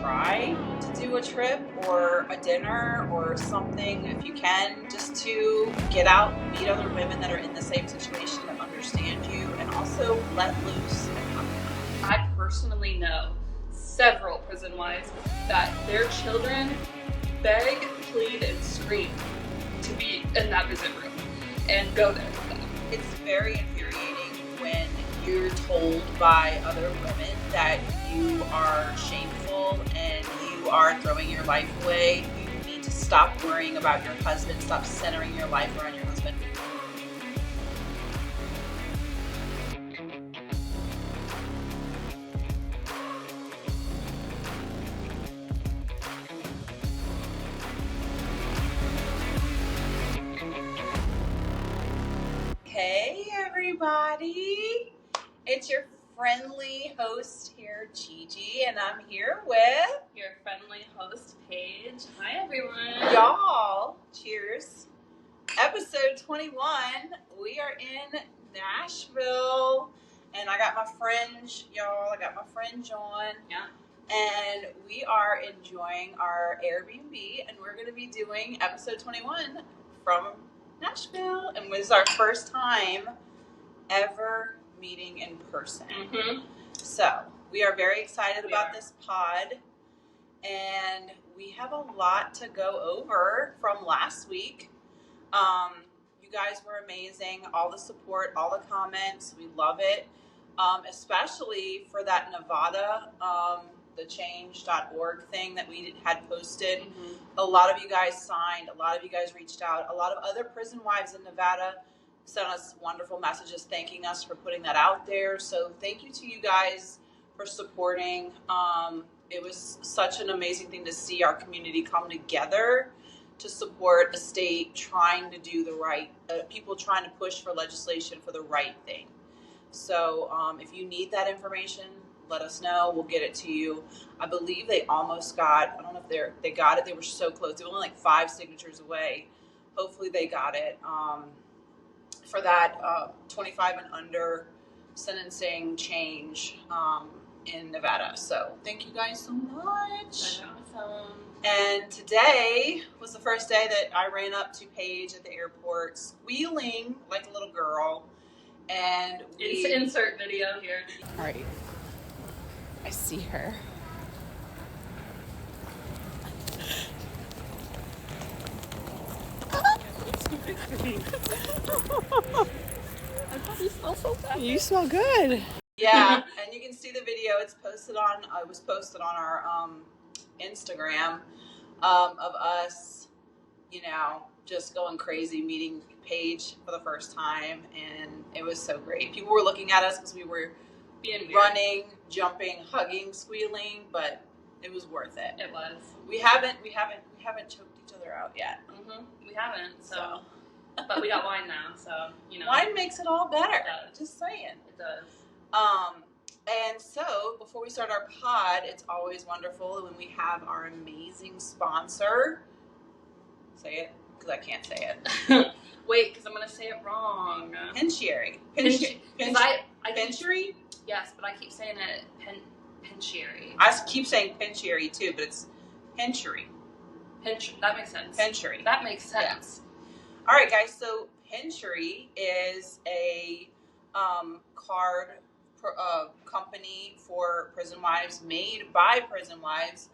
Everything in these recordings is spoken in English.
try to do a trip or a dinner or something if you can, just to get out, meet other women that are in the same situation that understand you, and also let loose and have fun. I personally know several prison wives that their children beg, plead, and scream to be in that visit room and go there with them. It's very infuriating when you're told by other women that you are shameful and you are throwing your life away. You need to stop worrying about your husband, stop centering your life around your husband. Hey everybody, it's your friendly host here, Gigi, and I'm here with Your friendly host, Paige. Hi, everyone. y'all. Cheers. Episode 21. We are in Nashville, and I got my friend, y'all. I got my friend John. Yeah. And we are enjoying our Airbnb, and we're going to be doing episode 21 from Nashville, and it was our first time ever meeting in person. Mm-hmm. So we are very excited about this pod, and we have a lot to go over from last week. You guys were amazing. All the support, all the comments, we love it. Especially for that Nevada, the change.org thing that we had posted. Mm-hmm. A lot of you guys signed. A lot of you guys reached out. A lot of other prison wives in Nevada sent us wonderful messages thanking us for putting that out there. So thank you to you guys for supporting. It was such an amazing thing to see our community come together to support a state trying to do the right, people trying to push for legislation for the right thing. So if you need that information, let us know. We'll get it to you. I believe they almost got, I don't know if they got it. They were so close. They were only like 5 signatures away. Hopefully they got it for that 25 and under sentencing change in Nevada. So thank you guys so much. Awesome. And today was the first day that I ran up to Paige at the airport squealing like a little girl. And we Insert video here. All right. I see her. I thought you smell so bad. You smell good. Yeah, and you can see the video. It was posted on our Instagram of us, just going crazy, meeting Paige for the first time, and it was so great. People were looking at us because we were Being running, jumping, hugging, squealing, but it was worth it. It was. We haven't choked each other out yet. Mm-hmm. We haven't, so. But we got wine now, so, Wine makes it all better. It does. Just saying. It does. And so before we start our pod, it's always wonderful when we have our amazing sponsor. Say it, because I can't say it. Wait, because I'm going to say it wrong. Penchieri. Penchieri? Yes, but I keep saying it Penchieri. I keep saying Penchieri too, but it's Penchieri. That makes sense. Penchieri. That makes sense. Yeah. All right, guys. So Penchieri is a card company for prison wives, made by prison wives.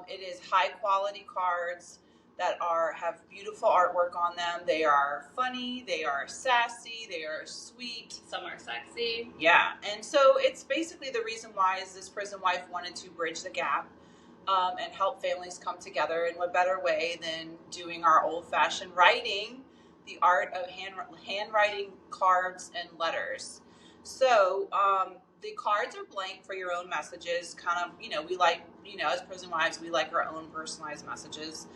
It is high quality cards that have beautiful artwork on them. They are funny, they are sassy, they are sweet. Some are sexy. Yeah, and so it's basically the reason why is this prison wife wanted to bridge the gap and help families come together. And what better way than doing our old-fashioned writing, the art of handwriting cards and letters. So the cards are blank for your own messages. Kind of, we like, as prison wives, we like our own personalized messages.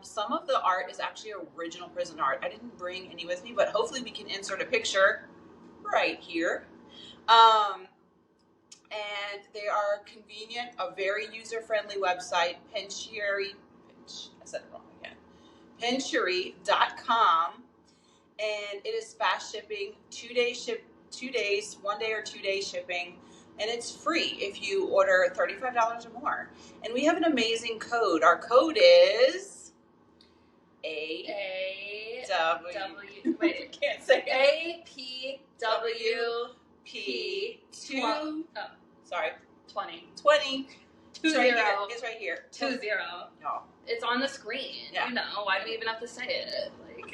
Some of the art is actually original prison art. I didn't bring any with me, but hopefully we can insert a picture right here. And they are convenient, a very user-friendly website, Penchieri, I said it wrong again, Penchieri.com, and it is fast shipping, 2 days, 1 day or 2 day shipping. and it's free if you order $35 or more. And we have an amazing code. Our code is wait, can't say APWP2. Oh, sorry. 20. 20. 20. It's right here. 20. No. It's on the screen. Yeah. You know, why do we even have to say it? Like,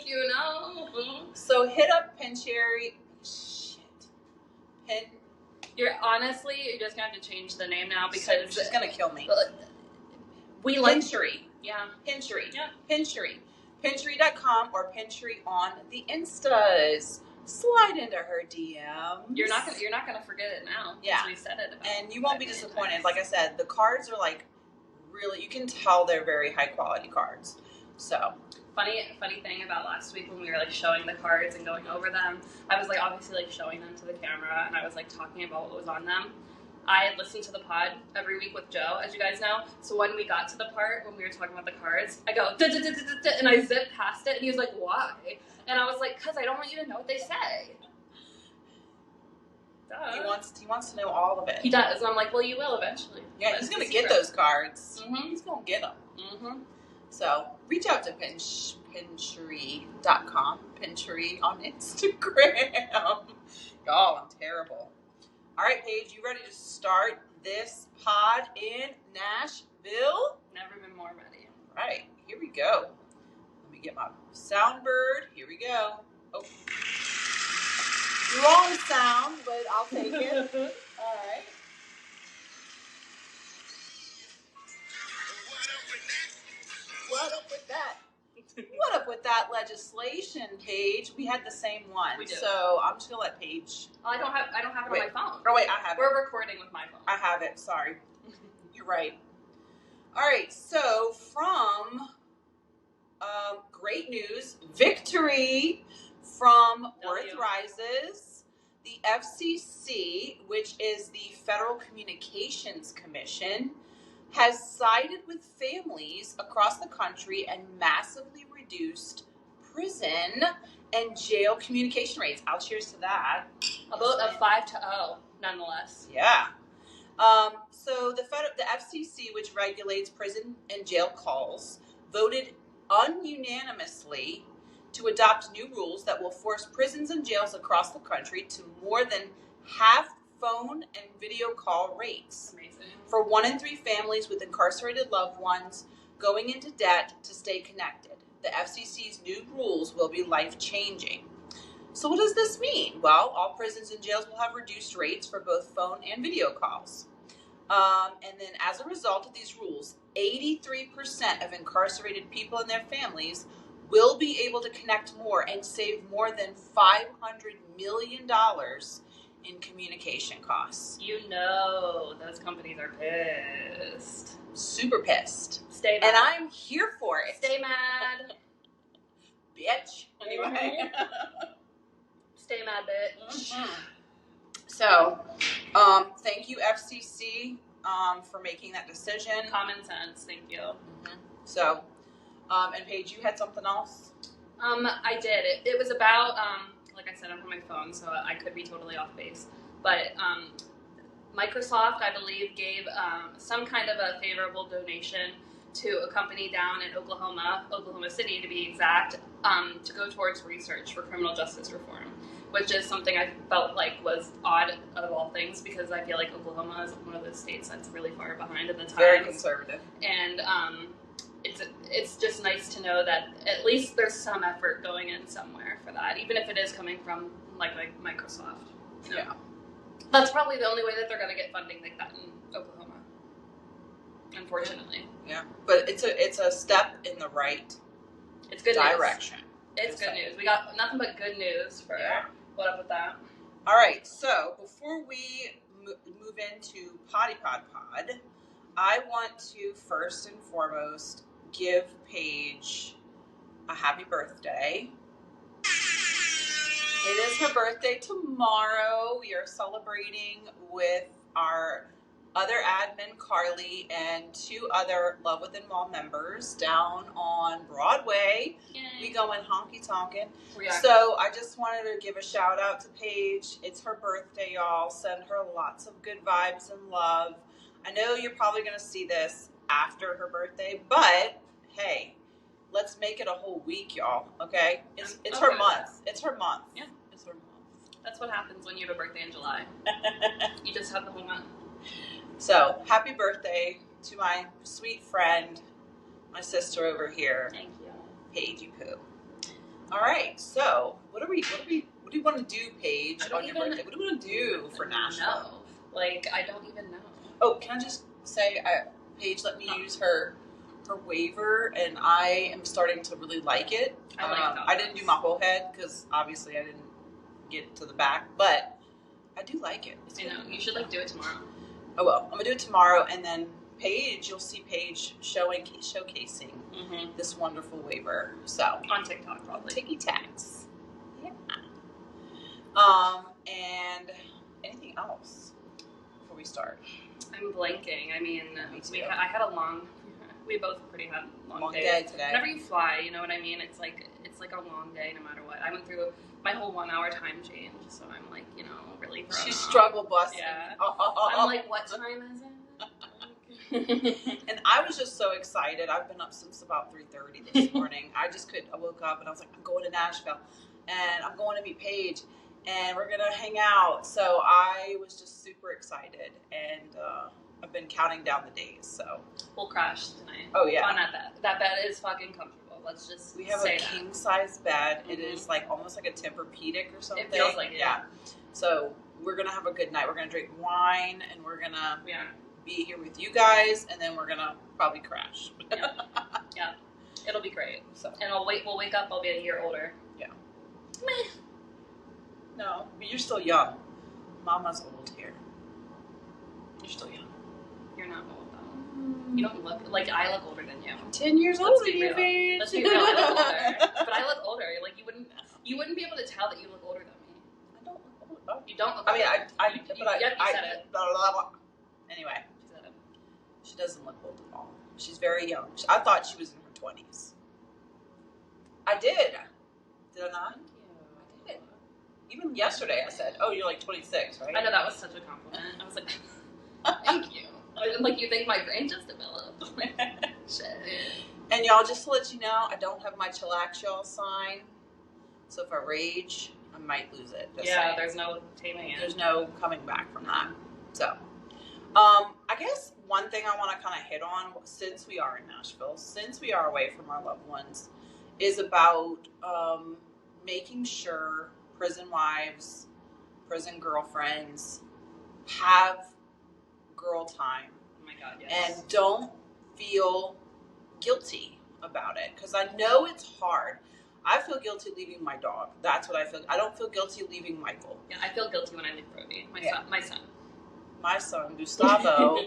you know. So hit up Pincherry. You're just gonna have to change the name now because she's gonna kill me. We like Pincherry. Yeah. Pincherry. Yeah. Pincherry. Pincherry.com or Pincherry on the Instas. Slide into her DMs. You're not gonna forget it now. Yeah. We said it. And you won't be disappointed. Like I said, the cards are like really. You can tell they're very high quality cards. So. Funny thing about last week when we were like showing the cards and going over them, I was like obviously like showing them to the camera and I was like talking about what was on them. I had listened to the pod every week with Joe, as you guys know. So when we got to the part when we were talking about the cards, I go and I zipped past it and he was like, "Why?" And I was like, "Cause I don't want you to know what they say." Duh. He wants to know all of it. He does, and I'm like, "Well, you will eventually." Yeah, he's gonna get those cards. Mm-hmm. He's gonna get them. Mm-hmm. So reach out to Pincherry.com, Pincherry on Instagram. Y'all, I'm terrible. All right, Paige, you ready to start this pod in Nashville? Never been more ready. All right, here we go. Let me get my soundbird. Here we go. Oh, wrong sound, but I'll take it. All right. What up with that? What up with that legislation, Paige? We had the same one. We do. So I'm just gonna let Paige. I don't have it on my phone. Oh wait, I have it. We're recording with my phone. I have it. Sorry. You're right. All right. So from great news, victory from Worth Rises. The FCC, which is the Federal Communications Commission, has sided with families across the country and massively reduced prison and jail communication rates. I'll cheers to that. A vote of 5-0, nonetheless. Yeah. So the FCC, which regulates prison and jail calls, voted ununanimously to adopt new rules that will force prisons and jails across the country to more than half phone and video call rates. Amazing. For 1 in 3 families with incarcerated loved ones going into debt to stay connected. The FCC's new rules will be life-changing. So what does this mean? Well, all prisons and jails will have reduced rates for both phone and video calls. And then as a result of these rules, 83% of incarcerated people and their families will be able to connect more and save more than $500 million in communication costs. You know those companies are pissed. Super pissed. Stay mad. And I'm here for it. Stay mad. Bitch. Anyway. Stay mad, bitch. Mm-hmm. So, thank you, FCC, for making that decision. Common sense, thank you. Mm-hmm. So, and Paige, you had something else? I did. It was about, like I said, I'm on my phone, so I could be totally off base. But Microsoft, I believe, gave some kind of a favorable donation to a company down in Oklahoma City to be exact, to go towards research for criminal justice reform, which is something I felt like was odd of all things because I feel like Oklahoma is one of those states that's really far behind in the times. Very conservative. And it's just nice to know that at least there's some effort going in somewhere for that, even if it is coming from like Microsoft. You know? Yeah. That's probably the only way that they're going to get funding like that in Oklahoma, unfortunately. Yeah, but it's a step in the right direction. It's good news. We got nothing but good news for what up with that. All right, so before we move into Potty Pod, I want to first and foremost give Paige a happy birthday. It is her birthday tomorrow. We are celebrating with our other admin, Carly, and 2 other Love Within Wall members down on Broadway. Yay. We going honky tonkin'. We are. So I just wanted to give a shout out to Paige. It's her birthday, y'all. Send her lots of good vibes and love. I know you're probably going to see this after her birthday, but hey, let's make it a whole week, y'all. Okay? It's her month. It's her month. Yeah. It's her month. That's what happens when you have a birthday in July. You just have the whole month. So, happy birthday to my sweet friend, my sister over here. Thank you. Paige Poo. All right, so what do you want to do, Paige, on your birthday? What do you want to do for Nashville? No. Like, I don't even know. Oh, can I just say, Paige let me use her waiver, and I am starting to really like it. I didn't do my whole head because obviously I didn't get to the back, but I do like it. I know. You should do it tomorrow. Oh well, I'm gonna do it tomorrow, and then Paige, you'll see Paige showcasing this wonderful waiver. So on TikTok, probably. Tiki Tax. Yeah. And anything else before we start? I'm blanking. I mean, Me too. I had a long. We both had long days. Day today. Whenever you fly, you know what I mean. It's like a long day, no matter what. I went through my whole 1 hour time change, so I'm like, really thrown She off. struggle busting. Yeah. I'm like, what time is it? And I was just so excited. I've been up since about 3:30 this morning. I woke up and I was like, I'm going to Nashville, and I'm going to meet Paige, and we're gonna hang out. So I was just super excited, and I've been counting down the days. So we'll crash tonight. Oh yeah, on that bed. That bed is fucking comfortable. Let's just we have say a king size bed. It is like almost like a Tempur-Pedic or something. It feels like it. Yeah. So we're gonna have a good night. We're gonna drink wine, and we're gonna be here with you guys, and then we're gonna probably crash. Yeah. It'll be great. So and we'll wake up. I'll be a year older. Yeah. Meh. No, but you're still young. Mama's old here. You're still young. You're not old though. You don't look like I look older than you. I'm 10 years older than you, Paige. Let's be real. I look older, but I look older. Like you wouldn't be able to tell that you look older than me. I don't look old. Oh. You don't look. I mean, older. I said it. Blah, blah, blah. Anyway, She said it. she doesn't look old at all. She's very young. I thought she was in her 20s. I did. Did I not? Thank you. I did. Even yesterday, I said, "Oh, you're like 26, right?" I know that was such a compliment. I was like, "Thank you." Like you think my brain just developed? Shit. And y'all, just to let you know, I don't have my chillax sign, so if I rage, I might lose it. Just saying. There's no taming it. There's no coming back from that. So, I guess one thing I want to kind of hit on, since we are in Nashville, since we are away from our loved ones, is about making sure prison wives, prison girlfriends have girl time. Oh my God, yes. And don't feel guilty about it, because I know it's hard. I feel guilty leaving my dog. That's what I feel. I don't feel guilty leaving Michael. Yeah, I feel guilty when I leave Brody, my son, Gustavo.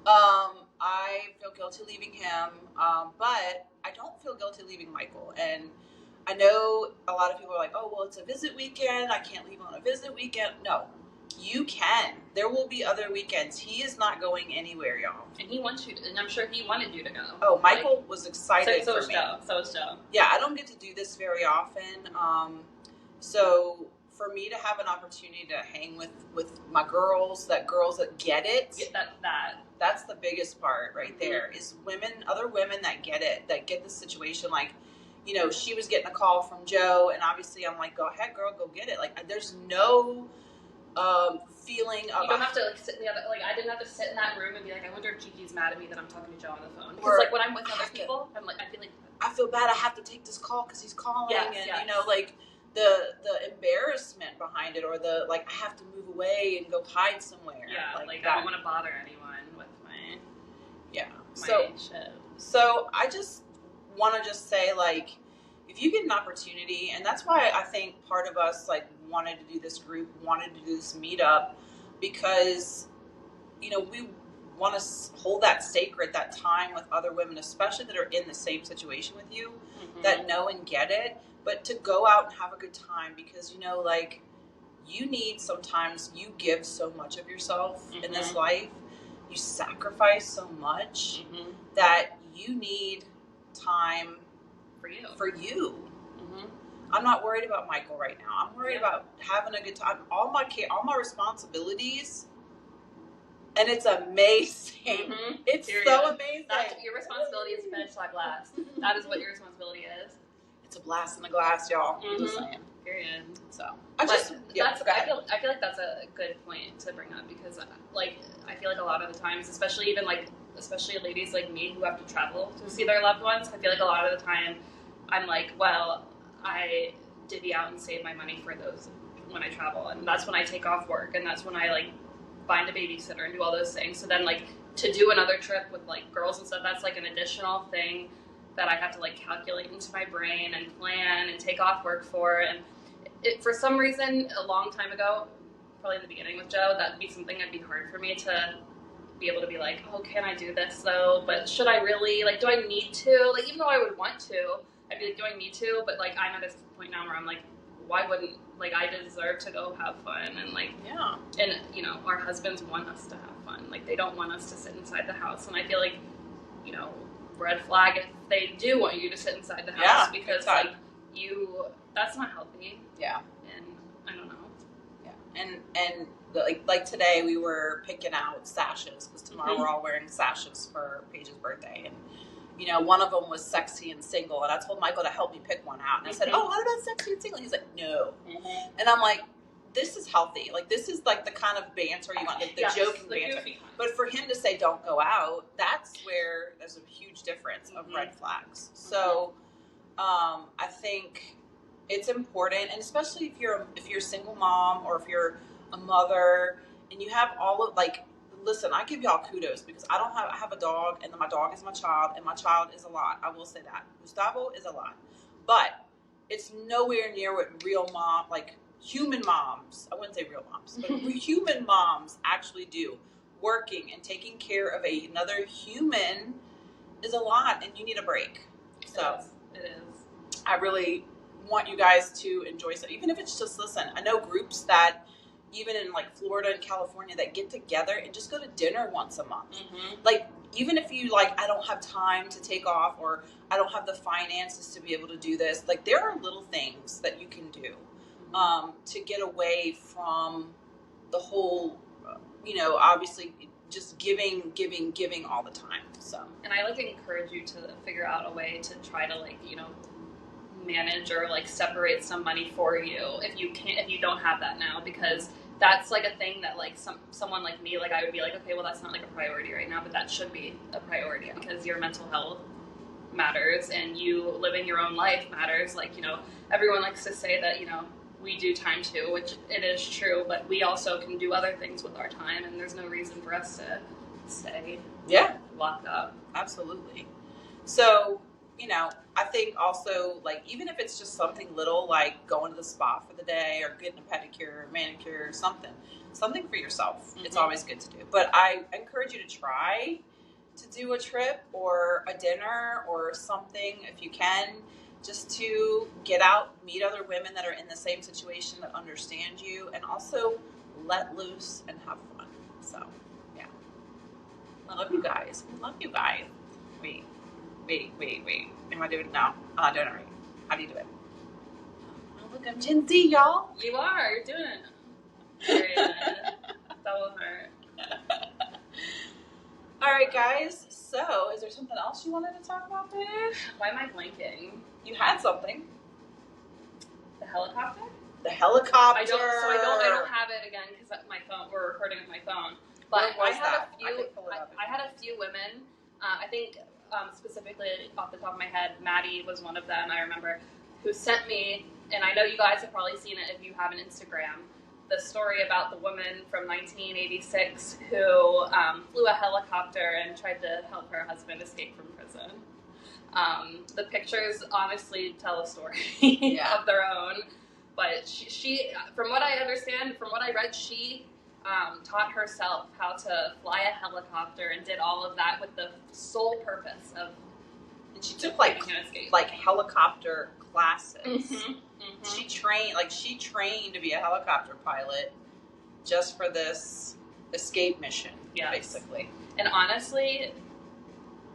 I feel guilty leaving him, but I don't feel guilty leaving Michael. And I know a lot of people are like, "Oh, well, it's a visit weekend. I can't leave on a visit weekend." No, you can. There will be other weekends. He is not going anywhere, y'all. And he wants you to, and I'm sure he wanted you to go. Oh, Michael was excited so for me. So is Joe. Yeah, I don't get to do this very often. So for me to have an opportunity to hang with my girls that get it, that's the biggest part right there, is other women that get it, that get the situation. Like, she was getting a call from Joe, and obviously I'm like, go ahead, girl, go get it. Like, there's no feeling of... You don't have to sit in the other... I didn't have to sit in that room and be like, I wonder if Gigi's mad at me that I'm talking to Joe on the phone. Because, when I'm with other people, I'm like, I feel bad I have to take this call because he's calling, yes. The embarrassment behind it, or the, I have to move away and go hide somewhere. Yeah, I don't want to bother anyone with my... Yeah. My shit. So I just want to say, if you get an opportunity, and that's why I think part of us wanted to do this group, wanted to do this meetup, because we want to hold that sacred, that time with other women, especially that are in the same situation with you, that know and get it, but to go out and have a good time, because you need, sometimes you give so much of yourself in this life. you sacrifice so much that you need time for you. I'm not worried about Michael right now. I'm worried about having a good time. All my responsibilities, and it's amazing. It's so amazing. Your responsibility is to finish that glass. That is what your responsibility is. It's a blast in the glass, y'all. Just saying. Period. So I feel like that's a good point to bring up because, like, I feel like a lot of the times, especially ladies like me who have to travel to see their loved ones, I feel like a lot of the time I'm like, well, I divvy out and save my money for those when I travel, and that's when I take off work, and that's when I like find a babysitter and do all those things. So then, like, to do another trip with like girls and stuff, that's like an additional thing that I have to like calculate into my brain and plan and take off work for. And for some reason, a long time ago, probably in the beginning with Joe, that'd be something that'd be hard for me to be able to be like, oh, can I do this though? But should I really? Like, do I need to? Like, even though I would want to, I'd be like, do I need to? But like, I'm at this point now where I'm like, why wouldn't, like, I deserve to go have fun, and like, and you know, our husbands want us to have fun. Like, they don't want us to sit inside the house, and I feel like, you know, red flag if they do want you to sit inside the house because like that's not healthy. And I don't know. And like today we were picking out sashes because tomorrow we're all wearing sashes for Paige's birthday, and you know, one of them was sexy and single, and I told Michael to help me pick one out, and I said, oh, what about sexy and single? He's like, no. And I'm like, this is healthy. Like, this is like the kind of banter you want, like the joking banter. But for him to say don't go out, that's where there's a huge difference of red flags. So I think it's important, and especially if you're a single mom or if you're a mother and you have all of, like, listen, I give y'all kudos because I have a dog, and my dog is my child, and my child is a lot. I will say that. Gustavo is a lot. But it's nowhere near what real mom, like human moms, I wouldn't say real moms, but human moms actually do. Working and taking care of another human is a lot, and you need a break. So it is. I really want you guys to enjoy it. Even if it's just, listen, I know groups that even in like Florida and California that get together and just go to dinner once a month. Like, even if you like, I don't have time to take off, or I don't have the finances to be able to do this, like, there are little things that you can do to get away from the whole, you know, obviously just giving all the time. So, and I like to encourage you to figure out a way to try to, like, you know, manage or like separate some money for you if you don't have that now, because that's like a thing that like someone like me, like, I would be like, okay, well, that's not like a priority right now, but that should be a priority because your mental health matters and you living your own life matters. Like, you know, everyone likes to say that, you know, we do time too, which it is true, but we also can do other things with our time, and there's no reason for us to stay locked up. Absolutely. So, you know, I think also, like, even if it's just something little, like going to the spa for the day or getting a pedicure, manicure, something for yourself. It's always good to do. But I encourage you to try to do a trip or a dinner or something if you can, just to get out, meet other women that are in the same situation that understand you, and also let loose and have fun. So, yeah. I love you guys. Wait. Am I doing it? No, I'm not doing it right. How do you do it? Oh, look, I'm Gen Z, y'all. You are. You're doing it. Very good. That will hurt. All right, guys. So, is there something else you wanted to talk about, Paige? Why am I blanking? You had something. The helicopter? The helicopter. I don't have it again because my phone. We're recording with my phone. But I had a few women. I think specifically off the top of my head, Maddie was one of them. I remember, who sent me, and I know you guys have probably seen it if you have an Instagram, the story about the woman from 1986 who flew a helicopter and tried to help her husband escape from prison. The pictures honestly tell a story of their own, but she, from what I understand, from what I read, she taught herself how to fly a helicopter and did all of that with the sole purpose of. And she took like helicopter classes. She trained to be a helicopter pilot just for this escape mission. basically. And honestly,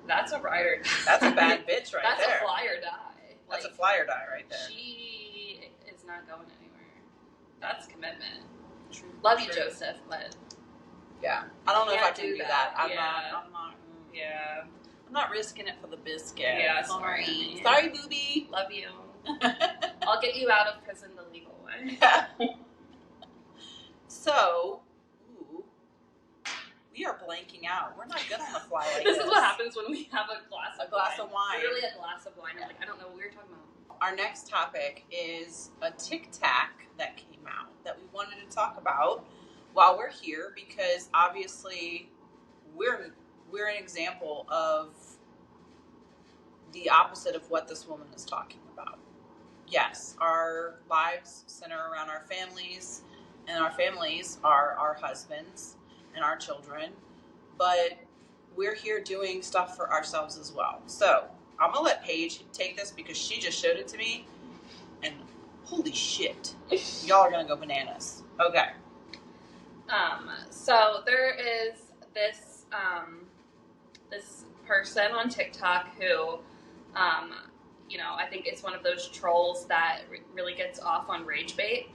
that's a ride or die. That's a bad bitch right that's there. That's a fly or die. That's a fly or die right there. She is not going anywhere. That's commitment. True. Love you, Joseph, but yeah, I don't know if I can do that. I'm not risking it for the biscuit. Yeah, sorry, booby. Love you. I'll get you out of prison the legal way. So, we are blanking out. We're not good on the fly like this is what happens when we have a glass of wine. Literally a glass of wine. I'm like, I don't know what we were talking about. Our next topic is a Tik Tok that came out that we wanted to talk about while we're here, because obviously we're an example of the opposite of what this woman is talking about. Yes, our lives center around our families, and our families are our husbands and our children, but we're here doing stuff for ourselves as well. So I'm gonna let Paige take this because she just showed it to me, and holy shit, y'all are gonna go bananas. Okay. So there is this this person on TikTok who, I think it's one of those trolls that really gets off on rage bait.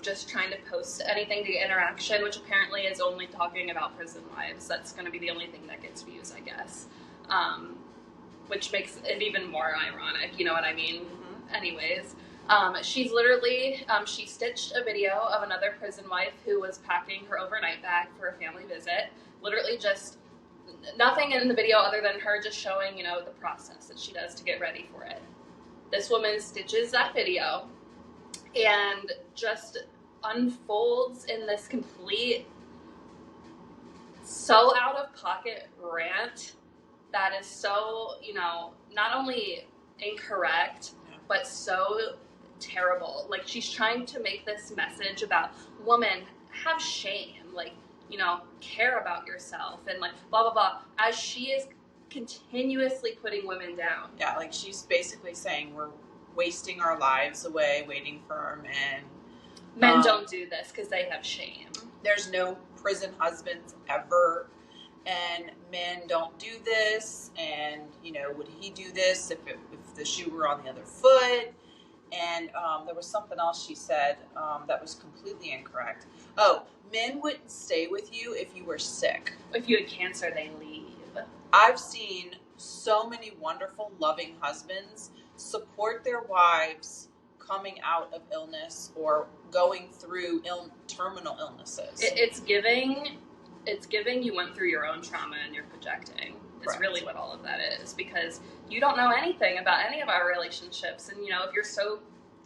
Just trying to post anything to get interaction, which apparently is only talking about prison lives. That's going to be the only thing that gets views, I guess. Which makes it even more ironic, you know what I mean? Mm-hmm. Anyways, she's literally, she stitched a video of another prison wife who was packing her overnight bag for a family visit. Literally just nothing in the video other than her just showing, the process that she does to get ready for it. This woman stitches that video and just unfolds in this complete, so out of pocket rant that is so, not only incorrect, but so terrible. Like, she's trying to make this message about, woman, have shame, care about yourself, and blah, blah, blah, as she is continuously putting women down. Yeah, she's basically saying we're wasting our lives away waiting for our men. Men don't do this because they have shame. There's no prison husbands ever, and men don't do this, and, would he do this if the shoe were on the other foot? And there was something else she said that was completely incorrect. Oh, men wouldn't stay with you if you were sick. If you had cancer, they leave. I've seen so many wonderful, loving husbands support their wives coming out of illness or going through terminal illnesses. It's giving you went through your own trauma and you're projecting. It's really what all of that is, because you don't know anything about any of our relationships. And, if you're so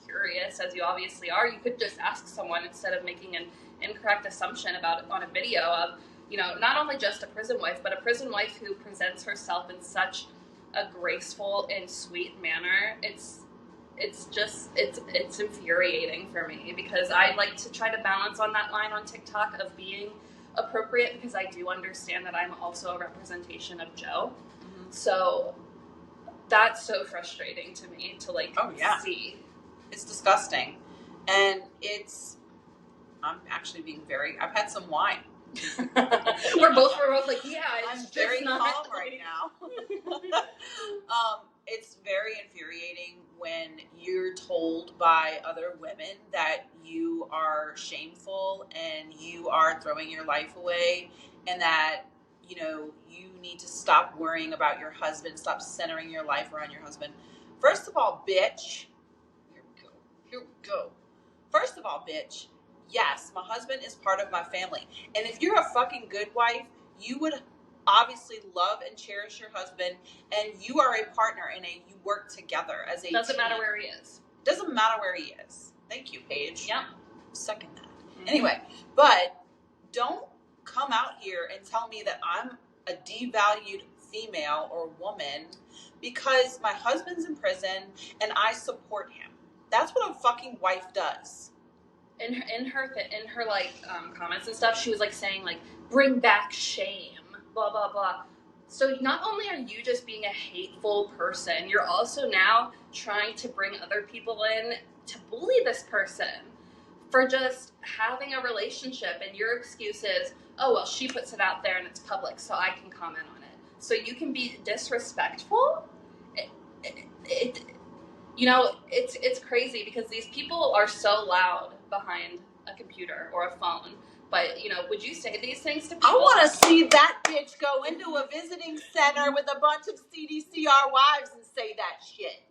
curious, as you obviously are, you could just ask someone instead of making an incorrect assumption about it on a video of, not only just a prison wife, but a prison wife who presents herself in such a graceful and sweet manner. It's infuriating for me, because I like to try to balance on that line on TikTok of being appropriate, because I do understand that I'm also a representation of Joe. Mm-hmm. So that's so frustrating to me to see. It's disgusting. And I'm actually being I've had some wine. we're both like, yeah, I'm very calm right now. It's very infuriating when you're told by other women that you are shameful and you are throwing your life away, and that, you need to stop worrying about your husband, stop centering your life around your husband. First of all, bitch, here we go. First of all, bitch, yes, my husband is part of my family. And if you're a fucking good wife, you would obviously love and cherish your husband, and you are a partner and you work together as a Doesn't team. matter where he is. Doesn't matter where he is. Thank you, Paige. Yeah. Second that. Mm-hmm. Anyway, but don't come out here and tell me that I'm a devalued female or woman because my husband's in prison and I support him. That's what a fucking wife does. In her comments and stuff, she was saying bring back shame, blah blah blah. So not only are you just being a hateful person, you're also now trying to bring other people in to bully this person for just having a relationship, and your excuse is, oh, well, she puts it out there and it's public, so I can comment on it. So you can be disrespectful? It's crazy because these people are so loud behind a computer or a phone. But, would you say these things to people? I want to see that bitch go into a visiting center with a bunch of CDCR wives and say that shit.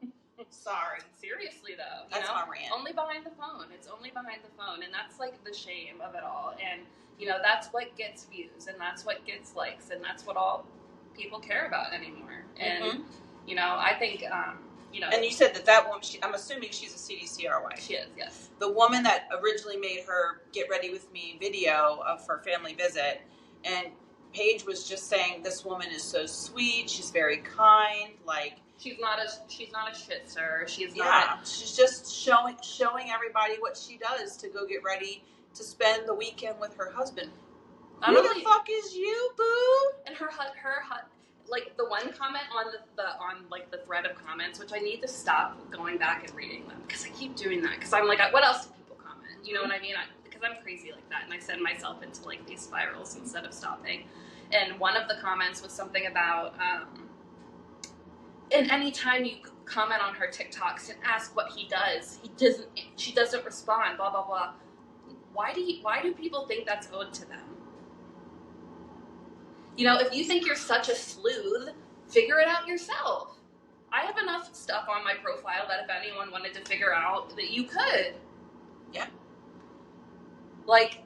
Sorry. Seriously, though. That's my rant. Only behind the phone. It's only behind the phone. And that's, like, the shame of it all. And, that's what gets views. And that's what gets likes. And that's what all people care about anymore. And, I think... And you said that woman, I'm assuming she's a CDCR wife. She is, yes. The woman that originally made her Get Ready With Me video of her family visit, and Paige was just saying, this woman is so sweet, she's very kind, like... She's not a shit stir. She's just showing everybody what she does to go get ready to spend the weekend with her husband. Who the fuck is you, boo? And her like the one comment on the thread of comments, which I need to stop going back and reading them because I keep doing that because I'm like, what else do people comment? You know what I mean? Because I'm crazy like that, and I send myself into like these spirals instead of stopping. And one of the comments was something about, and anytime you comment on her TikToks and ask what he does, she doesn't respond. Blah blah blah. Why do people think that's owed to them? If you think you're such a sleuth, figure it out yourself. I have enough stuff on my profile that if anyone wanted to figure out that you could. Yeah. Like,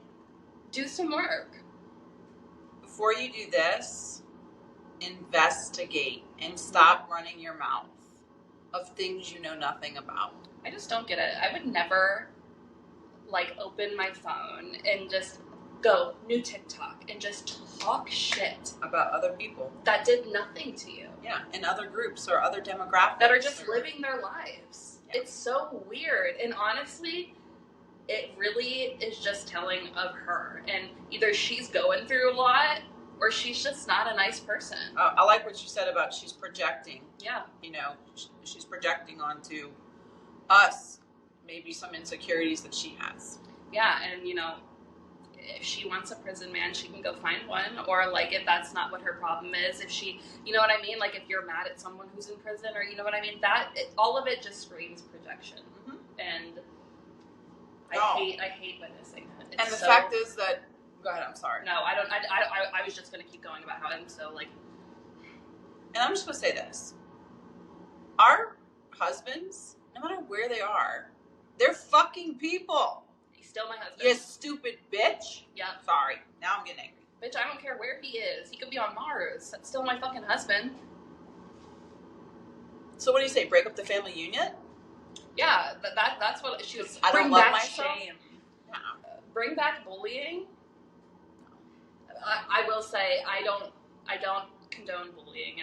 do some work. Before you do this, investigate and stop running your mouth of things you know nothing about. I just don't get it. I would never, open my phone and just go new TikTok and just talk shit about other people that did nothing to you. Yeah, in other groups or other demographics that are just living their lives. Yeah. It's so weird, and honestly, it really is just telling of her. And either she's going through a lot, or she's just not a nice person. I like what you said about she's projecting. Yeah, she's projecting onto us maybe some insecurities that she has. Yeah, and if she wants a prison man, she can go find one. Or, if that's not what her problem is, if she, you know what I mean? If you're mad at someone who's in prison, or you know what I mean? All of it just screams projection. Mm-hmm. And I hate witnessing it. And the fact is that, go ahead, I'm sorry. No, I don't, I was just going to keep going about how I'm so, And I'm just going to say this. Our husbands, no matter where they are, they're fucking people. Still my husband. You stupid bitch. Yeah. Sorry. Now I'm getting angry. Bitch, I don't care where he is. He could be on Mars. That's still my fucking husband. So what do you say? Break up the family union? Yeah, that's what she was. I don't love myself. Shame. Bring back bullying. I will say I don't condone bullying,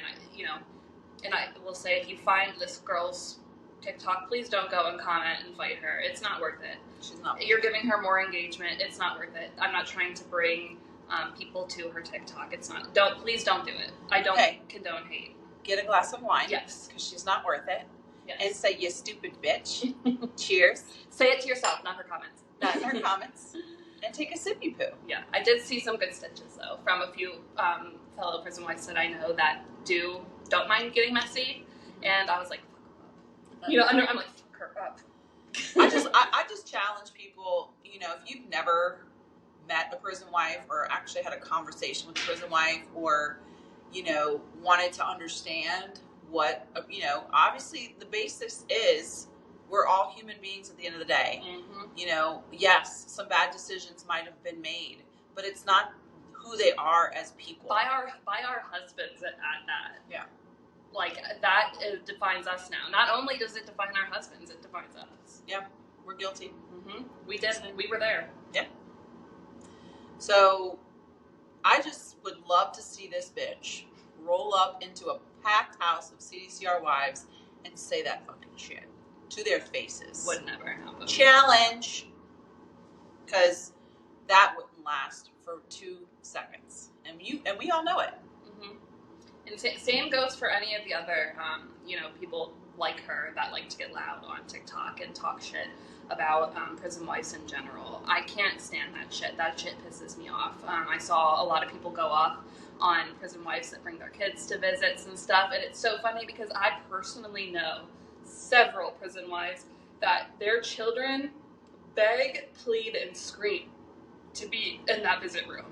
and I will say if you find this girl's TikTok, please don't go and comment and fight her. It's not worth it. She's not. You're giving her more engagement. It's not worth it. I'm not trying to bring people to her TikTok. It's not. Please don't do it. I don't condone hate. Get a glass of wine. Yes, because she's not worth it. Yes. And say, you stupid bitch. Cheers. Say it to yourself, not her comments. Not her comments. And take a sippy poo. Yeah, I did see some good stitches though from a few fellow prison wives that I know that don't mind getting messy, and I was like, fuck her up. I'm like, fuck her up. I just challenge people. If you've never met a prison wife or actually had a conversation with a prison wife, or wanted to understand what obviously the basis is. We're all human beings at the end of the day. Mm-hmm. Yes, some bad decisions might have been made, but it's not who they are as people. By our husbands at that. Yeah. That defines us now. Not only does it define our husbands, it defines us. Yeah, we're guilty. Mm-hmm. We did. We were there. Yeah. So, I just would love to see this bitch roll up into a packed house of CDCR wives and say that fucking shit to their faces. Would never happen. Challenge. Because that wouldn't last for 2 seconds. And we all know it. Mm-hmm. And same goes for any of the other, people like her that like to get loud on TikTok and talk shit. about prison wives in general. I can't stand that shit. That shit pisses me off. I saw a lot of people go off on prison wives that bring their kids to visits and stuff, and it's so funny because I personally know several prison wives that their children beg, plead, and scream to be in that visit room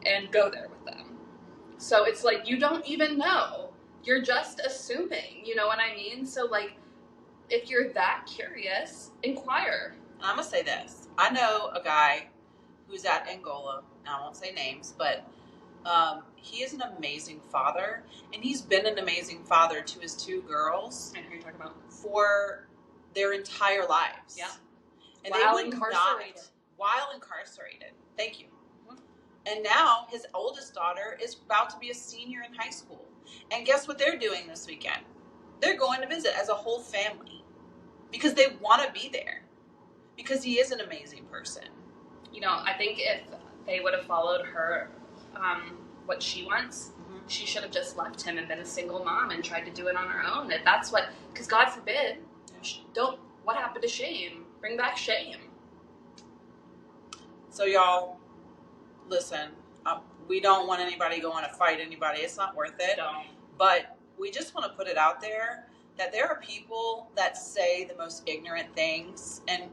and go there with them. So it's like, you don't even know. You're just assuming, you know what I mean? So, like, if you're that curious, inquire. I'm going to say this. I know a guy who's at Angola, and I won't say names, but he is an amazing father, and he's been an amazing father to his 2 girls. I know who you're talking about. For their entire lives. Yeah. And while they would incarcerated. not, while incarcerated. Thank you. And now his oldest daughter is about to be a senior in high school. And guess what they're doing this weekend? They're going to visit as a whole family because they want to be there because he is an amazing person. You know, I think if they would have followed her, what she wants, she should have just left him and been a single mom and tried to do it on her own. If that's what, because God forbid, what happened to shame? Bring back shame. So y'all, listen, we don't want anybody going to fight anybody. It's not worth it. Don't. But we just want to put it out there that there are people that say the most ignorant things. And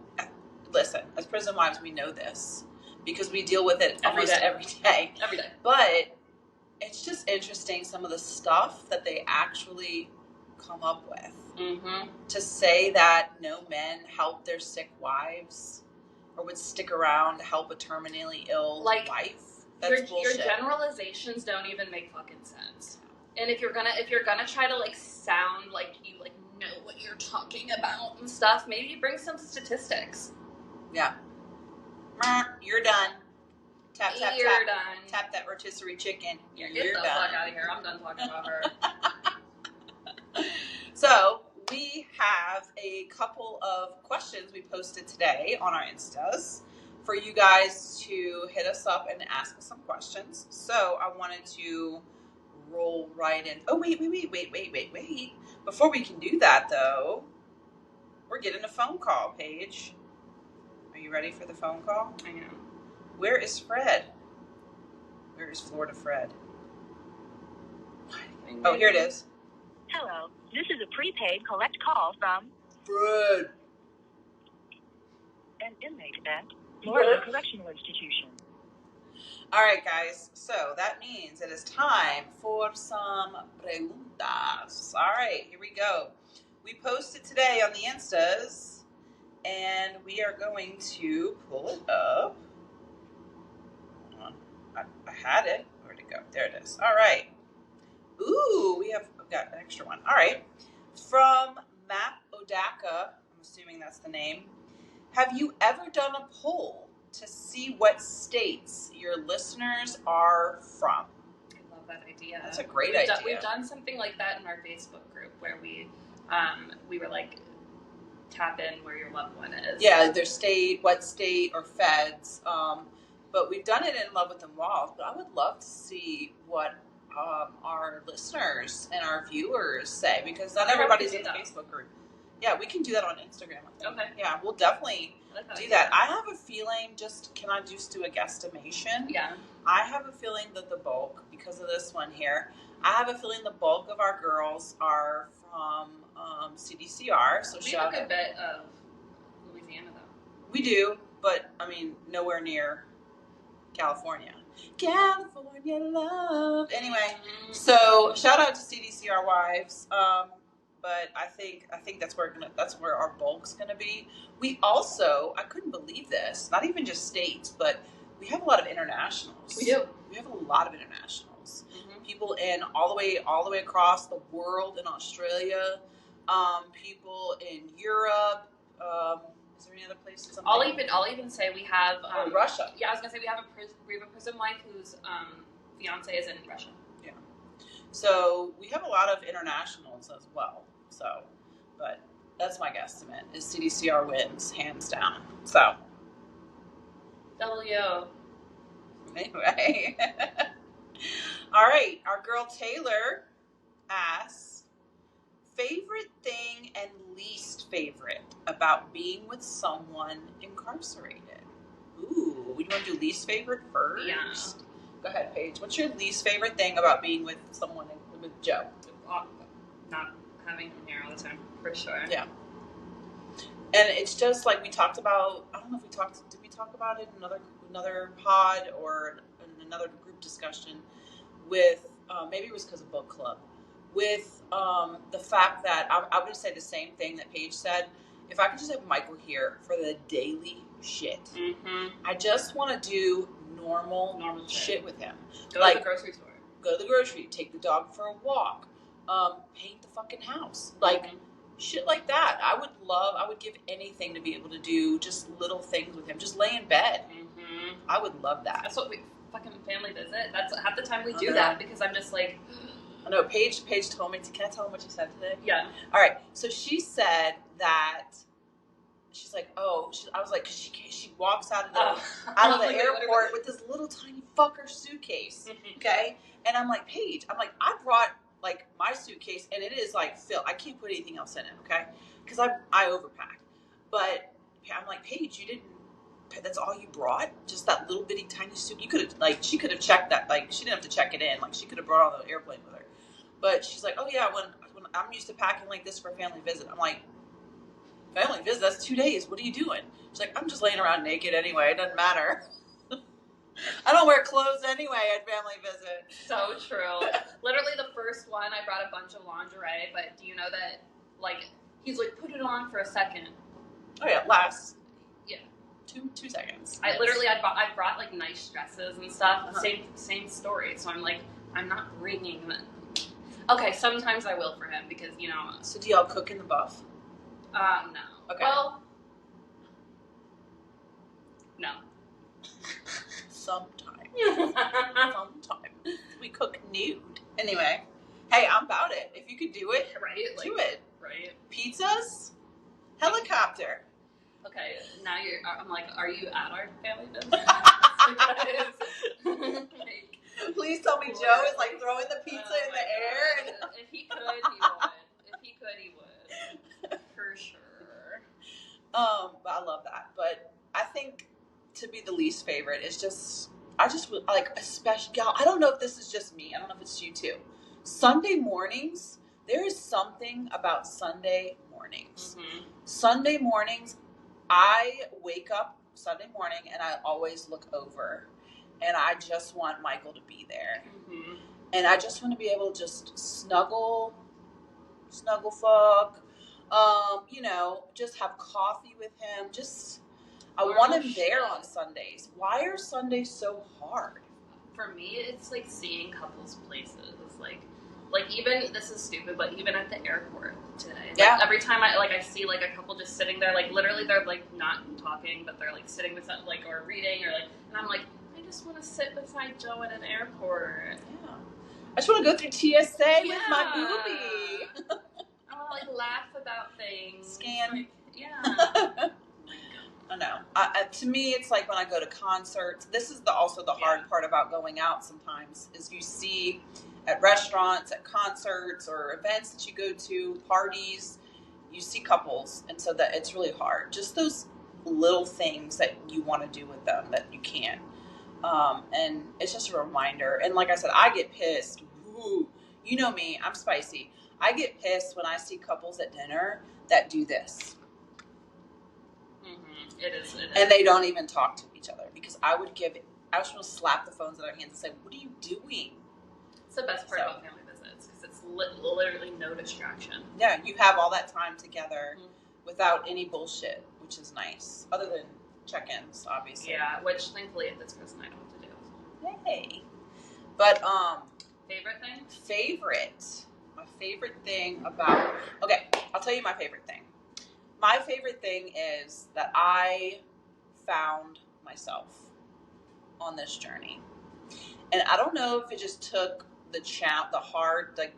listen, as prison wives, we know this because we deal with it almost every day. Every day. But it's just interesting some of the stuff that they actually come up with. Mm-hmm. To say that no men help their sick wives or would stick around to help a terminally ill wife. That's bullshit. Your generalizations don't even make fucking sense. And if you're gonna try to like sound like you like know what you're talking about and stuff, maybe you bring some statistics. Yeah. You're done. Tap, tap, You're tap. done. Tap that rotisserie chicken. Yeah, You're get the done. fuck out of here. I'm done talking about her. So we have a couple of questions we posted today on our Instas for you guys to hit us up and ask us some questions. So I wanted to roll right in. Oh, wait. Before we can do that, though, we're getting a phone call, Paige. Are you ready for the phone call? I am. Where is Fred? Where is Florida Fred? Oh, here it is. Hello, this is a prepaid collect call from Fred. an inmate at Florida Correctional Institution. All right, guys. So that means it is time for some preguntas. All right, here we go. We posted today on the Instas, and we are going to pull it up. Hold on. I had it. Where'd it go? There it is. All right. Ooh, we've got an extra one. All right. From Map Odaka, I'm assuming that's the name. Have you ever done a poll to see what states your listeners are from? I love that idea. That's a great idea. We've done something like that in our Facebook group where we were like, tap in where your loved one is. Yeah, their state, what state, or feds. But we've done it in Love Within Walls. But I would love to see what our listeners and our viewers say, because not everybody's in the Facebook group. Yeah, we can do that on Instagram. Okay. Yeah, we'll definitely do that. I have a feeling, can I just do a guesstimation? Yeah. I have a feeling that the bulk, because of this one here, I have a feeling the bulk of our girls are from CDCR. So we have a good bit of Louisiana, though. We do, but, I mean, nowhere near California. California love. Anyway, so shout out to CDCR wives. But I think that's where our bulk's gonna be. We also, I couldn't believe this, not even just states, but we have a lot of internationals. We do. We have a lot of internationals. Mm-hmm. People in all the way across the world, in Australia, people in Europe. Is there any other places? I'll even say we have Russia. Yeah, I was gonna say we have a prison wife whose fiance is in Russia. Yeah. So we have a lot of internationals as well. So, but that's my guesstimate is CDCR wins hands down. So. W. Anyway. All right. Our girl Taylor asks, favorite thing and least favorite about being with someone incarcerated. Ooh, you want to do least favorite first? Yeah. Go ahead, Paige. What's your least favorite thing about being with someone, with Joe? Not having him here all the time, for sure. Yeah. And it's just like we talked about. I don't know if did we talk about it in another pod or in another group discussion with maybe it was because of book club, with the fact that I would say the same thing that Paige said. If I could just have Michael here for the daily shit, I just want to do normal shit with him. Go to the grocery store. Go to the grocery. Take the dog for a walk. Paint the fucking house. Like shit like that. I would give anything to be able to do just little things with him. Just lay in bed. I would love that. That's what we fucking family visit. That's half the time we do that because I'm just like. I know Paige told me. Can I tell them what she said today? Yeah. All right. So she said that she's like, I was like, cause she walks out of the airport with this little tiny fucker suitcase. Okay. And I'm like, Paige, I brought like my suitcase and it is like filled. I can't put anything else in it. Okay. Cause I overpack, but I'm like, Paige, you didn't. That's all you brought? Just that little bitty tiny suit? You could have she could have checked that. Like she didn't have to check it in. Like she could have brought it on the airplane with her. But she's like, oh yeah, when I'm used to packing like this for a family visit. I'm like, family visit? That's 2 days. What are you doing? She's like, I'm just laying around naked anyway. It doesn't matter. I don't wear clothes anyway at family visit. So true. Literally the first one, I brought a bunch of lingerie, but do you know that, like, he's like, put it on for a second. Oh yeah, lasts. Yeah. 2 seconds. I brought like nice dresses and stuff. Same story. So I'm like, I'm not bringing them. Okay, sometimes I will for him because, you know. So do y'all cook in the buff? No. Okay. Well, no. Sometimes we cook nude. Anyway, hey, I'm about it. If you could do it, do it. Right. Pizzas, helicopter. Okay, now I'm like, are you at our family visit? Please tell me Joe is like throwing the pizza in the air. And... If he could, he would. If he could, he would. For sure. But I love that. But I think to be the least favorite is just, I just would like, especially, y'all, I don't know if this is just me. I don't know if it's you too. Sunday mornings, there is something about Sunday mornings. Sunday mornings, I wake up Sunday morning and I always look over and I just want Michael to be there. And I just want to be able to just snuggle fuck, you know, just have coffee with him. Just, I want him there on Sundays. Why are Sundays so hard? For me, it's like seeing couples places. Like even, this is stupid, but even at the airport today. Like, every time I see like a couple just sitting there, like literally they're like not talking, but they're like sitting with like, or reading or like, and I'm like, I just want to sit beside Joe at an airport. Yeah. I just want to go through TSA with my boobie. I want to like laugh about things. Scan. Like, yeah. I know. To me, it's like when I go to concerts. This is also the hard part about going out sometimes is you see at restaurants, at concerts, or events that you go to, parties, you see couples. And so that it's really hard. Just those little things that you want to do with them that you can't. And it's just a reminder. And like I said, I get pissed. Ooh, you know me, I'm spicy. I get pissed when I see couples at dinner that do this. It is. And they don't even talk to each other because I just want to slap the phones out of their hands and say, what are you doing? It's the best part about family visits because it's literally no distraction. Yeah, you have all that time together without any bullshit, which is nice. Other than check-ins, obviously. Yeah, which thankfully at this prison I don't have to do. Yay. But, favorite thing? My favorite thing about... Okay, I'll tell you my favorite thing. My favorite thing is that I found myself on this journey. And I don't know if it just took the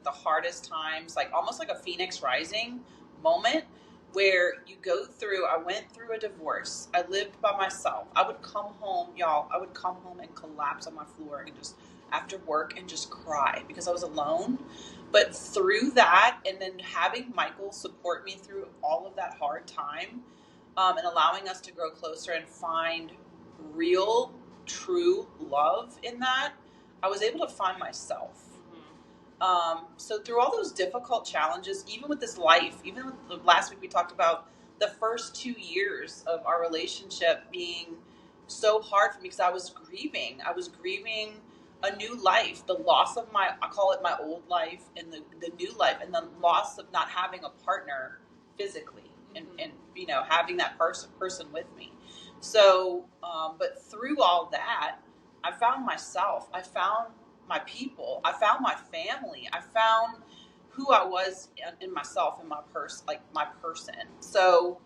hardest times, like almost like a Phoenix Rising moment where you go through, I went through a divorce. I lived by myself. I would come home, y'all, and collapse on my floor and just after work and just cry because I was alone. But through that, and then having Michael support me through all of that hard time, and allowing us to grow closer and find real, true love in that, I was able to find myself. So through all those difficult challenges, even with this life, even with the last week we talked about the first 2 years of our relationship being so hard for me because I was grieving a new life, the loss of I call it my old life, and the new life, and the loss of not having a partner physically, and having that person with me. So, but through all that, I found myself, I found my people, I found my family, I found who I was in myself, in my person. So,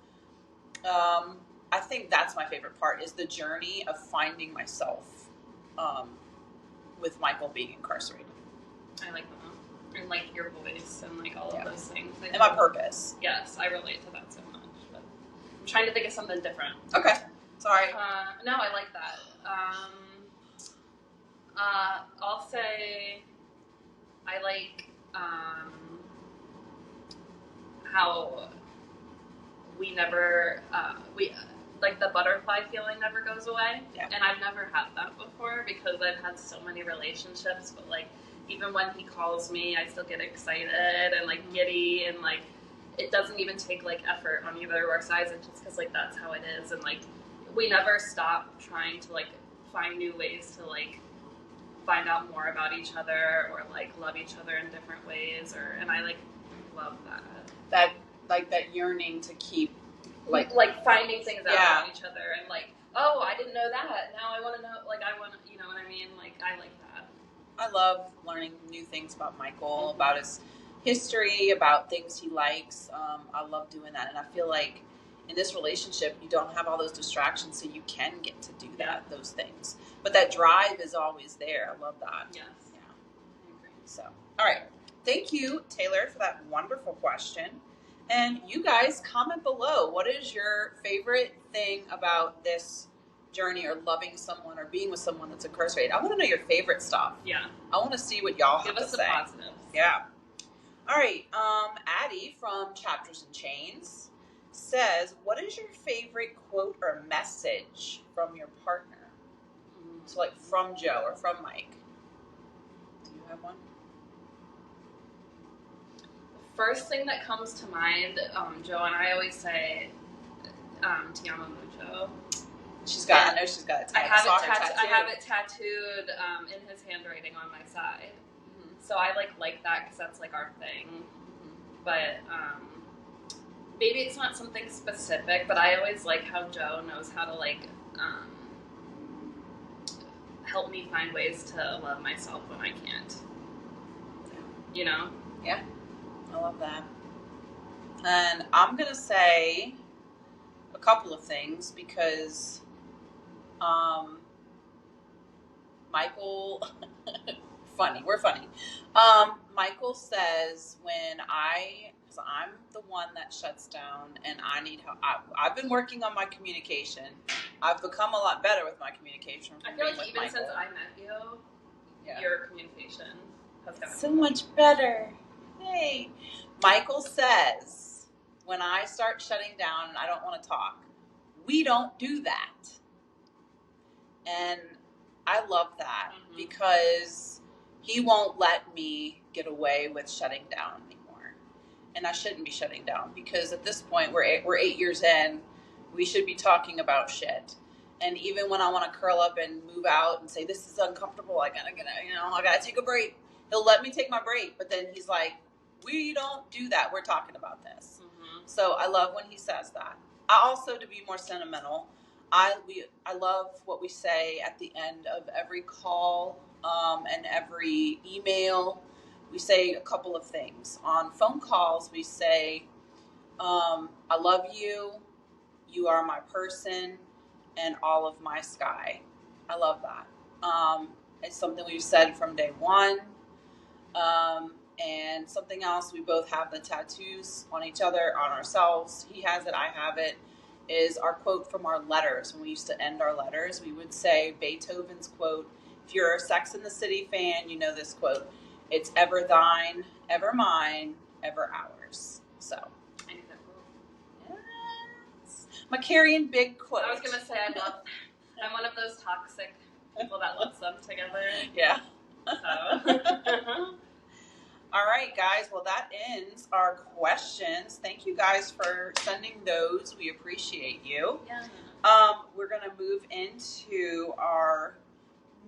I think that's my favorite part, is the journey of finding myself, with Michael being incarcerated. I like that. And like your voice and like all of those things. And my purpose. Yes, I relate to that so much. But I'm trying to think of something different. Okay. Sorry. No, I like that. I'll say I like how we never like the butterfly feeling never goes away. Yeah. And I've never had that before because I've had so many relationships, but like even when he calls me, I still get excited and like giddy, and like it doesn't even take like effort on either of our sides. It's just because like that's how it is, and like we never stop trying to like find new ways to like find out more about each other or like love each other in different ways, and I like love that yearning to keep like finding things out about each other, and like, oh, I didn't know that, now I want to know, like I want to, you know what I mean, like I like that. I love learning new things about Michael, about his history, about things he likes. I love doing that, and I feel like in this relationship you don't have all those distractions, so you can get to do those things, but that drive is always there. I love that. Yes. Yeah, I agree. So, all right, thank you, Taylor, for that wonderful question. And you guys, comment below, what is your favorite thing about this journey, or loving someone, or being with someone that's incarcerated? I want to know your favorite stuff. Yeah. I want to see what y'all have to say. Give us some positives. Yeah. All right. Addie from Chapters and Chains says, what is your favorite quote or message from your partner? So like from Joe or from Mike. Do you have one? First thing that comes to mind, Joe and I always say, "Ti amo mucho." I know she's got it. I have it tattooed in his handwriting on my side. Mm-hmm. So I like that because that's like our thing. Mm-hmm. But maybe it's not something specific, but I always like how Joe knows how to like help me find ways to love myself when I can't. You know? Yeah. I love that. And I'm going to say a couple of things because Michael, we're funny. Michael says because I'm the one that shuts down and I need help. I've been working on my communication. I've become a lot better with my communication. I feel like even since I met you, your communication has gotten so much better. Hey, Michael says, when I start shutting down and I don't want to talk, we don't do that. And I love that because he won't let me get away with shutting down anymore. And I shouldn't be shutting down because at this point, we're 8 years in, we should be talking about shit. And even when I want to curl up and move out and say, this is uncomfortable, I gotta take a break. He'll let me take my break, but then he's like, we don't do that. We're talking about this. Mm-hmm. So I love when he says that. I also, to be more sentimental, I love what we say at the end of every call and every email. We say a couple of things. On phone calls, we say, I love you. You are my person and all of my sky. I love that. It's something we've said from day one. And something else, we both have the tattoos on each other, on ourselves. He has it, I have it, is our quote from our letters. When we used to end our letters, we would say Beethoven's quote. If you're a Sex and the City fan, you know this quote. It's ever thine, ever mine, ever ours. So. I knew that quote. Yes. My carrying big quote. I was going to say I'm one of those toxic people that loves them together. Yeah. So. All right, guys. Well, that ends our questions. Thank you guys for sending those. We appreciate you. Yeah. We're gonna move into our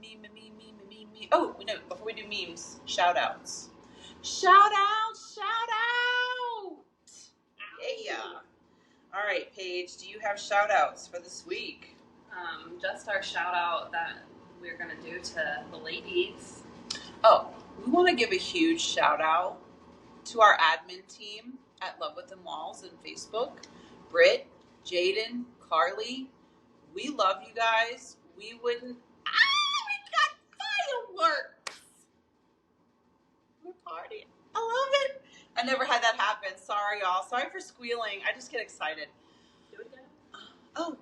meme. Oh, no! Before we do memes, shout outs. Shout out! Yeah. All right, Paige. Do you have shout outs for this week? Just our shout out that we're gonna do to the ladies. Oh, we want to give a huge shout out to our admin team at Love Within Walls and Facebook. Britt, Jaden, Carly, we love you guys. We wouldn't. We got fireworks. We're partying. I love it. I never had that happen. Sorry, y'all. Sorry for squealing. I just get excited. Do it again. Oh.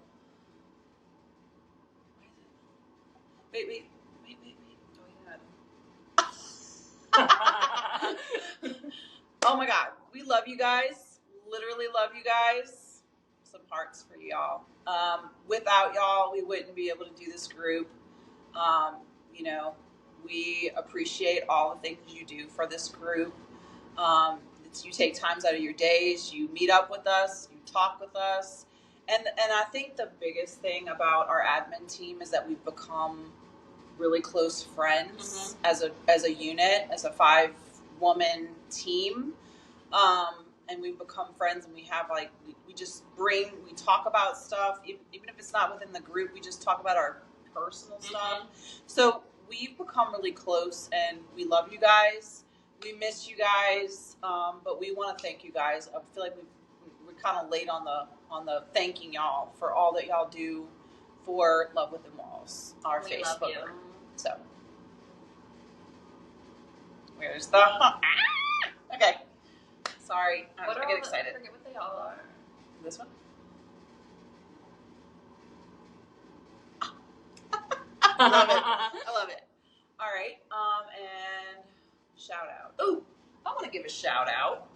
Wait. Oh my God. We love you guys. Literally love you guys. Some hearts for y'all. Without y'all, we wouldn't be able to do this group. We appreciate all the things you do for this group. You take times out of your days, you meet up with us, you talk with us. And I think the biggest thing about our admin team is that we've become really close friends as a unit, as a 5-woman team. And we've become friends, and we have we talk about stuff, even if it's not within the group, we just talk about our personal stuff. So we've become really close, and we love you guys. We miss you guys, but we want to thank you guys. I feel like we're kind of late on the thanking y'all for all that y'all do for Love Within Walls, our We Facebook love you. group. So where's the okay? Sorry, I get excited. I forget what they all are. This one. I love it. All right. And shout out. Ooh, I want to give a shout out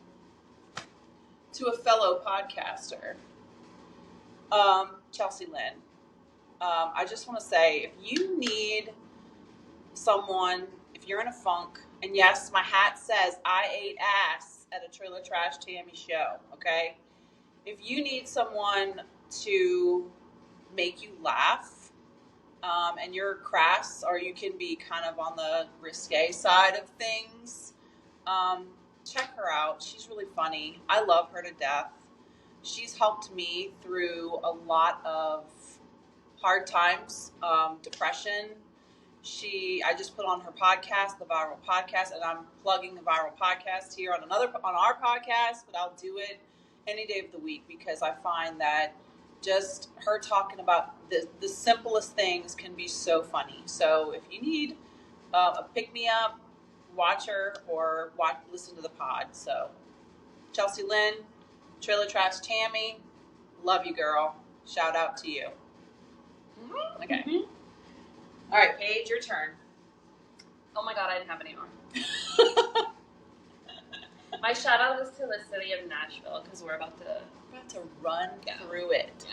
to a fellow podcaster, Chelsea Lynn. I just want to say, if you need someone, if you're in a funk, and yes, my hat says I ate ass at a Trailer Trash Tammy show, okay? If you need someone to make you laugh, and you're crass, or you can be kind of on the risque side of things, check her out. She's really funny. I love her to death. She's helped me through a lot of hard times, depression. I just put on her podcast, the Viral Podcast, and I'm plugging the Viral Podcast here on our podcast, but I'll do it any day of the week, because I find that just her talking about the simplest things can be so funny. So if you need a pick-me-up, watch her or listen to the pod. So Chelsea Lynn, Trailer Trash Tammy, love you, girl. Shout out to you. Okay. All right, Paige, your turn. Oh my God, I didn't have any more. My shout out is to the city of Nashville, because we're about to run through it.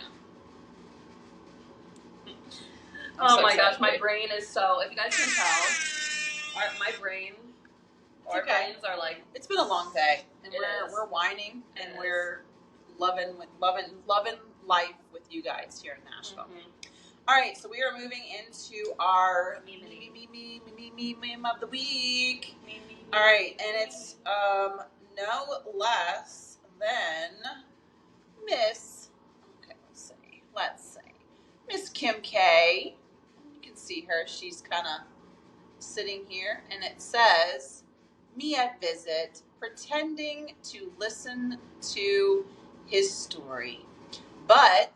Yeah. I'm so my gosh, excited. my brain is so, if you guys can tell, our brains are like, it's been a long day, and It is. we're whining, and It is. we're loving life with you guys here in Nashville. All right, so we are moving into our meme of the week. All right, and it's no less than Miss. Okay, let's say Miss Kim K. You can see her. She's kind of sitting here, and it says, "Me at visit, pretending to listen to his story, but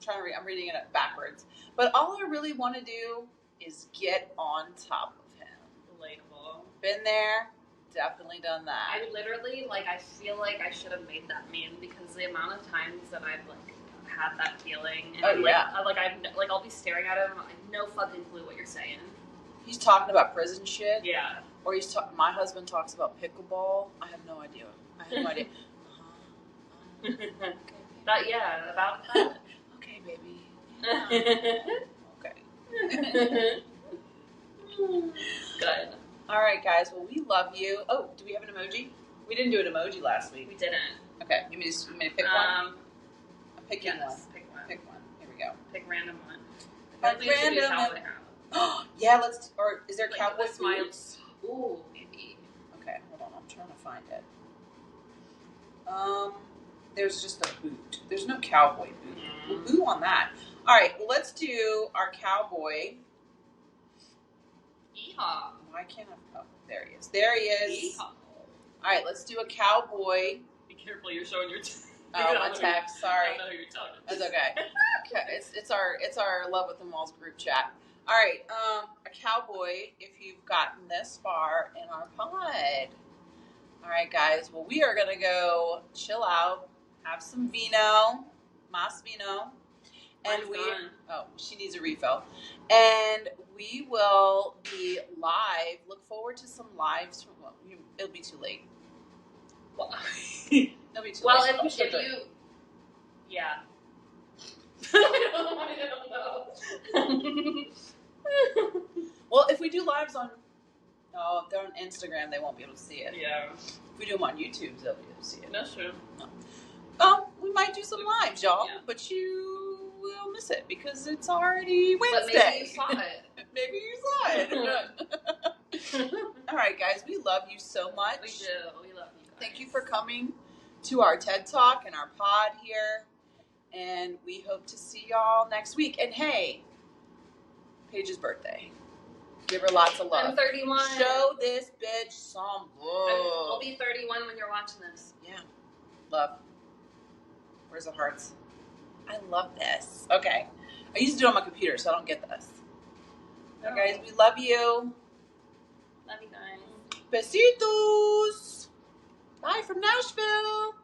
I'm reading it backwards. But all I really want to do is get on top of him." relatable. Been there, definitely done that. I literally, I feel like I should have made that meme, because the amount of times that I've, had that feeling. And I'll be staring at him, and I have no fucking clue what you're saying. He's talking about prison shit. Yeah. Or my husband talks about pickleball. I have no idea. Okay, baby. About that. Okay, baby. Okay. Good. All right, guys. Well, we love you. Oh, do we have an emoji? We didn't do an emoji last week. We didn't. Okay. You may pick one. I'm picking one. Pick one. Pick one. Here we go. Pick random one. Yeah, let's. Or is there cowboy smile? boots? Ooh, maybe. Okay, hold on. I'm trying to find it. There's just a boot. There's no cowboy boot. We'll boo on that. All right, well, let's do our cowboy. Yeehaw. Why can't I? Oh, there he is. There he is. Yeehaw. All right, let's do a cowboy. Be careful, you're showing your text. Oh, my text. Sorry. I don't know who you're talking to. That's okay. It's our Love with the Malls group chat. All right, a cowboy. If you've gotten this far in our pod. All right, guys. Well, we are gonna go chill out, have some vino, mas vino, and she needs a refill, and we will be live. Look forward to some lives from. Well, it'll be too late. Well, It'll be too late. if you, yeah. I don't know. Well, if we do lives on. Oh, if they're on Instagram, they won't be able to see it. Yeah. If we do them on YouTube, they'll be able to see it. That's true. No. Oh, we might do some lives, y'all, Yeah. but you will miss it because it's already Wednesday. But maybe you saw it. Maybe you saw it. All right, guys, we love you so much. We do. We love you guys. Thank you for coming to our TED Talk and our pod here, and we hope to see y'all next week. And hey, Paige's birthday. Give her lots of love. I'm 31. Show this bitch some love. I'll be 31 when you're watching this. Yeah. Love. Where's the hearts? I love this. Okay. I used to do it on my computer, so I don't get this. No. Okay, guys, we love you. Love you guys. Besitos. Bye from Nashville.